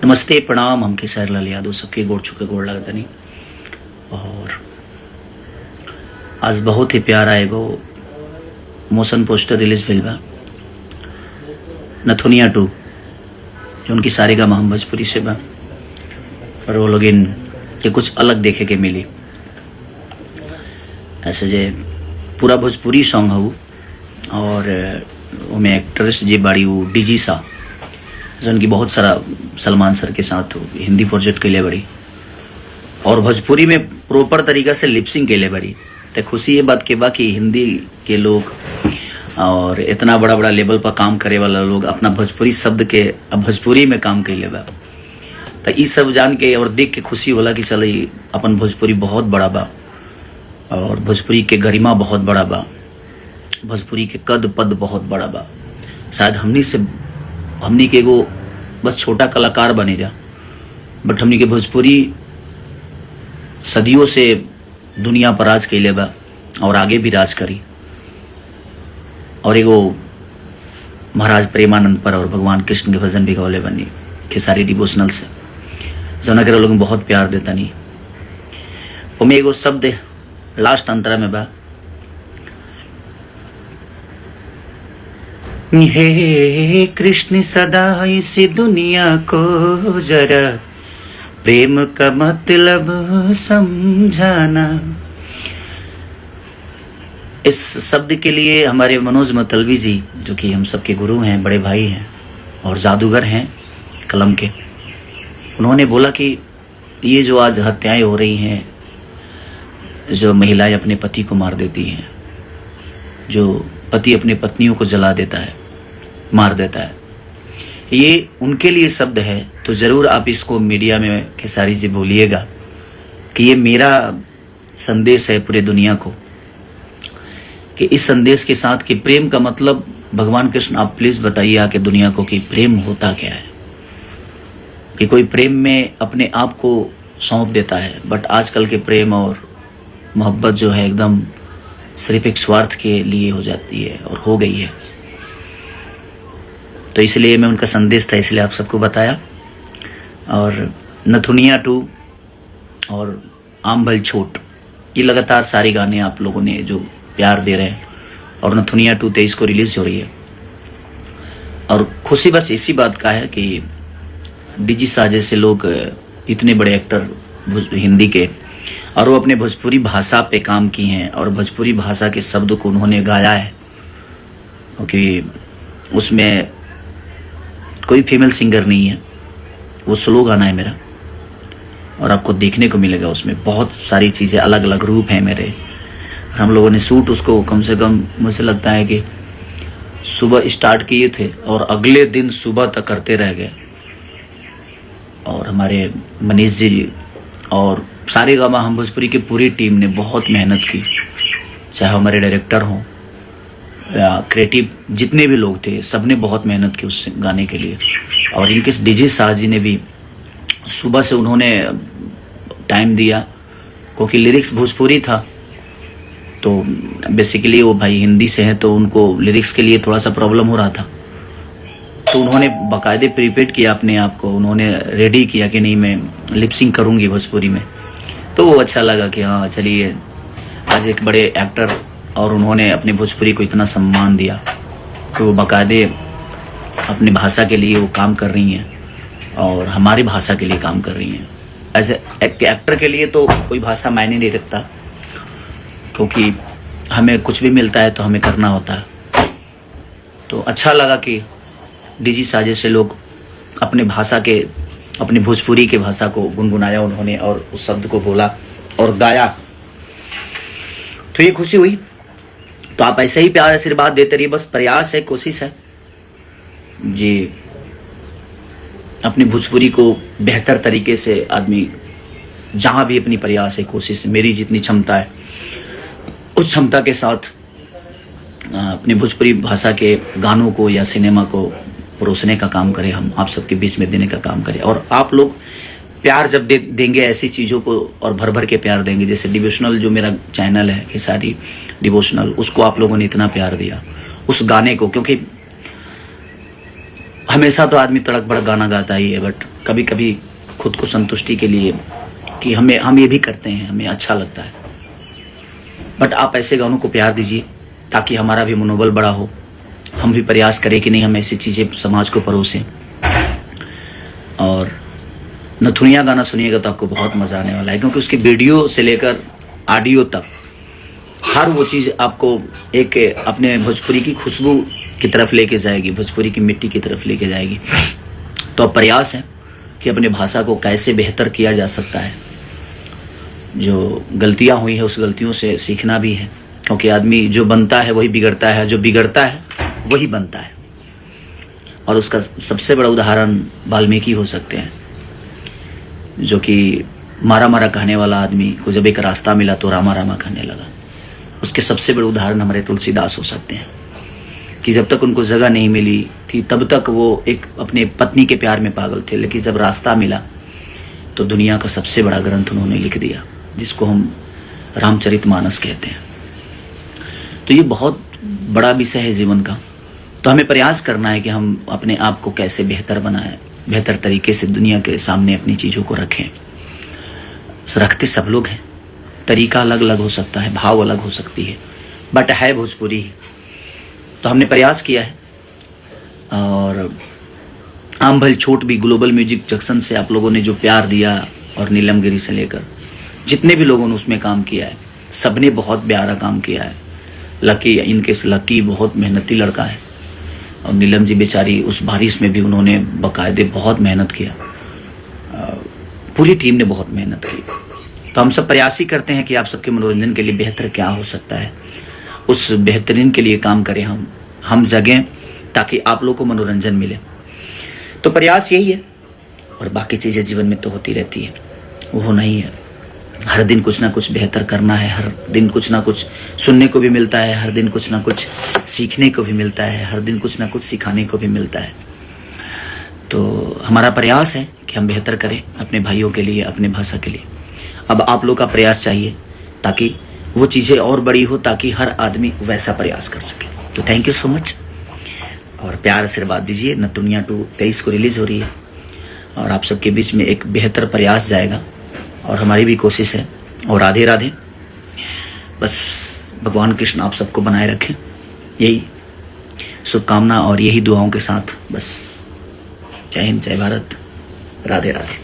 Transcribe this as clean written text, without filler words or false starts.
नमस्ते प्रणाम। हम खेसारी लाल यादव सबके गोड़ छुके गोड़ लगतनी। और आज बहुत ही प्यारा एगो मोशन पोस्टर रिलीज भइल बा नथुनिया 2 जो उनकी सारेगामा हम भोजपुरी से बा और वो लोग इन के कुछ अलग देखे के मिली। ऐसे जे पूरा भोजपुरी सॉन्ग हूँ और उनमें एक्ट्रेस जी बाड़ी वो डीजी सा जो उनकी बहुत सारा सलमान सर के साथ हिंदी प्रोजेक्ट के लिए बड़ी और भोजपुरी में प्रॉपर तरीका से लिपसिंग के लिए बड़ी। तो खुशी ये बात के बा कि हिंदी के लोग और इतना बड़ा बड़ा लेवल पर काम करे वाला लोग अपना भोजपुरी शब्द के अब भोजपुरी में काम कैले बा। तो ये सब जान के और देख के खुशी होला कि चल अपन भोजपुरी बहुत बड़ा बा और भोजपुरी के गरिमा बहुत बड़ा बा, भोजपुरी के कद पद बहुत बड़ा बा। शायद हमनी के एगो बस छोटा कलाकार बने जा, बट हमनी के भोजपुरी सदियों से दुनिया पर राज कैले बा और आगे भी राज करी। और एगो महाराज प्रेमानंद पर और भगवान कृष्ण के भजन भी गौले बनी खेसारी डिवोशनल से जना के लोग बहुत प्यार देता नहीं। उनमें एगो शब्द लास्ट अंतरा में बा, हे कृष्ण सदा इस दुनिया को जरा प्रेम का मतलब समझाना। इस शब्द के लिए हमारे मनोज मतलबी जी जो कि हम सबके गुरु हैं, बड़े भाई हैं और जादूगर हैं कलम के, उन्होंने बोला कि ये जो आज हत्याएं हो रही हैं, जो महिलाएं अपने पति को मार देती हैं, जो पति अपने पत्नियों को जला देता है, मार देता है, ये उनके लिए शब्द है। तो जरूर आप इसको मीडिया में खेसारी जी बोलिएगा कि ये मेरा संदेश है पूरे दुनिया को, कि इस संदेश के साथ कि प्रेम का मतलब भगवान कृष्ण आप प्लीज बताइए आके दुनिया को कि प्रेम होता क्या है। कि कोई प्रेम में अपने आप को सौंप देता है, बट आजकल के प्रेम और मोहब्बत जो है एकदम सिर्फ एक स्वार्थ के लिए हो जाती है और हो गई है। तो इसलिए मैं उनका संदेश था इसलिए आप सबको बताया। और नथुनिया 2 और आम भल छोट ये लगातार सारे गाने आप लोगों ने जो प्यार दे रहे हैं और नथुनिया 2 23 को रिलीज हो रही है। और खुशी बस इसी बात का है कि डीजी सा जैसे लोग इतने बड़े एक्टर हिंदी के और वो अपने भोजपुरी भाषा पे काम की हैं और भोजपुरी भाषा के शब्द को उन्होंने गाया है, क्योंकि उसमें कोई फीमेल सिंगर नहीं है, वो स्लो गाना है मेरा और आपको देखने को मिलेगा उसमें बहुत सारी चीज़ें, अलग अलग रूप हैं मेरे। हम लोगों ने शूट उसको कम से कम मुझे लगता है कि सुबह स्टार्ट किए थे और अगले दिन सुबह तक करते रह गए। और हमारे मनीष जी और सारेगामा हम भोजपुरी की पूरी टीम ने बहुत मेहनत की, चाहे हमारे डायरेक्टर हों या क्रिएटिव जितने भी लोग थे, सबने बहुत मेहनत की उस गाने के लिए। और इनके डीजे शाह जी ने भी सुबह से उन्होंने टाइम दिया, क्योंकि लिरिक्स भोजपुरी था तो बेसिकली वो भाई हिंदी से हैं तो उनको लिरिक्स के लिए थोड़ा सा प्रॉब्लम हो रहा था। तो उन्होंने बाकायदे प्रिपेयर किया अपने आप को, उन्होंने रेडी किया कि नहीं मैं लिपसिंग करूँगी भोजपुरी में। तो वो अच्छा लगा कि हाँ चलिए आज एक बड़े एक्टर और उन्होंने अपने भोजपुरी को इतना सम्मान दिया, तो वो बाकायदे अपनी भाषा के लिए वो काम कर रही हैं और हमारी भाषा के लिए काम कर रही हैं। एज एक्टर के लिए तो कोई भाषा मायने नहीं रखता, क्योंकि हमें कुछ भी मिलता है तो हमें करना होता है। तो अच्छा लगा कि डीजी साजे से लोग अपने भाषा के, अपनी भोजपुरी के भाषा को गुनगुनाया उन्होंने और उस शब्द को बोला और गाया, तो ये खुशी हुई। तो आप ऐसे ही प्यार आशीर्वाद देते रहिए, बस प्रयास है, कोशिश है जी अपनी भोजपुरी को बेहतर तरीके से आदमी जहां भी अपनी प्रयास है, कोशिश, मेरी जितनी क्षमता है उस क्षमता के साथ अपनी भोजपुरी भाषा के गानों को या सिनेमा को परोसने का काम करें, हम आप सबके बीच में देने का काम करें। और आप लोग प्यार जब देंगे ऐसी चीज़ों को और भर भर के प्यार देंगे, जैसे डिवोशनल जो मेरा चैनल है खेसारी डिवोशनल, उसको आप लोगों ने इतना प्यार दिया उस गाने को, क्योंकि हमेशा तो आदमी तड़क भड़क गाना गाता ही है, बट कभी कभी खुद को संतुष्टि के लिए कि हम ये भी करते हैं, हमें अच्छा लगता है। बट आप ऐसे गानों को प्यार दीजिए ताकि हमारा भी मनोबल बड़ा हो, हम भी प्रयास करें कि नहीं हम ऐसी चीज़ें समाज को परोसें। और नथुनिया गाना सुनिएगा तो आपको बहुत मज़ा आने वाला है, क्योंकि उसकी वीडियो से लेकर ऑडियो तक हर वो चीज़ आपको एक अपने भोजपुरी की खुशबू की तरफ लेके जाएगी, भोजपुरी की मिट्टी की तरफ लेके जाएगी। तो अब प्रयास है कि अपने भाषा को कैसे बेहतर किया जा सकता है। जो गलतियां हुई है उस गलतियों से सीखना भी है, क्योंकि आदमी जो बनता है वही बिगड़ता है, जो बिगड़ता है वही बनता है। और उसका सबसे बड़ा उदाहरण वाल्मीकि हो सकते हैं, जो कि मारा मारा कहने वाला आदमी को जब एक रास्ता मिला तो रामा रामा कहने लगा। उसके सबसे बड़े उदाहरण हमारे तुलसीदास हो सकते हैं, कि जब तक उनको जगह नहीं मिली थी तब तक वो एक अपने पत्नी के प्यार में पागल थे, लेकिन जब रास्ता मिला तो दुनिया का सबसे बड़ा ग्रंथ उन्होंने लिख दिया, जिसको हम रामचरितमानस कहते हैं। तो ये बहुत बड़ा विषय है जीवन का। तो हमें प्रयास करना है कि हम अपने आप को कैसे बेहतर बनाएं, बेहतर तरीके से दुनिया के सामने अपनी चीज़ों को रखें। रखते सब लोग हैं, तरीका अलग अलग हो सकता है, भाव अलग हो सकती है, बट है भोजपुरी ही। तो हमने प्रयास किया है। और आम भल छोट भी ग्लोबल म्यूजिक जंक्शन से आप लोगों ने जो प्यार दिया, और नीलमगिरी से लेकर जितने भी लोगों ने उसमें काम किया है, सबने बहुत प्यारा काम किया है। लकी, इनके से लकी बहुत मेहनती लड़का है, और नीलम जी बेचारी उस बारिश में भी उन्होंने बाकायदे बहुत मेहनत किया, पूरी टीम ने बहुत मेहनत की। तो हम सब प्रयास ही करते हैं कि आप सबके मनोरंजन के लिए बेहतर क्या हो सकता है, उस बेहतरीन के लिए काम करें, हम जगें ताकि आप लोग को मनोरंजन मिले। तो प्रयास यही है, और बाकी चीज़ें जीवन में तो होती रहती है, वो होना ही है। हर दिन कुछ ना कुछ बेहतर करना है, हर दिन कुछ ना कुछ सुनने को भी मिलता है, हर दिन कुछ ना कुछ सीखने को भी मिलता है, हर दिन कुछ ना कुछ सिखाने को भी मिलता है। तो हमारा प्रयास है कि हम बेहतर करें अपने भाइयों के लिए, अपने भाषा के लिए। अब आप लोग का प्रयास चाहिए ताकि वो चीज़ें और बड़ी हो, ताकि हर आदमी वैसा प्रयास कर सके। तो थैंक यू सो मच, और प्यार आशीर्वाद दीजिए। नथुनिया 2 23 को रिलीज़ हो रही है, और आप सबके बीच में एक बेहतर प्रयास जाएगा, और हमारी भी कोशिश है। और राधे राधे। बस भगवान कृष्ण आप सबको बनाए रखें, यही शुभकामना और यही दुआओं के साथ बस जय हिंद, जय भारत, राधे राधे।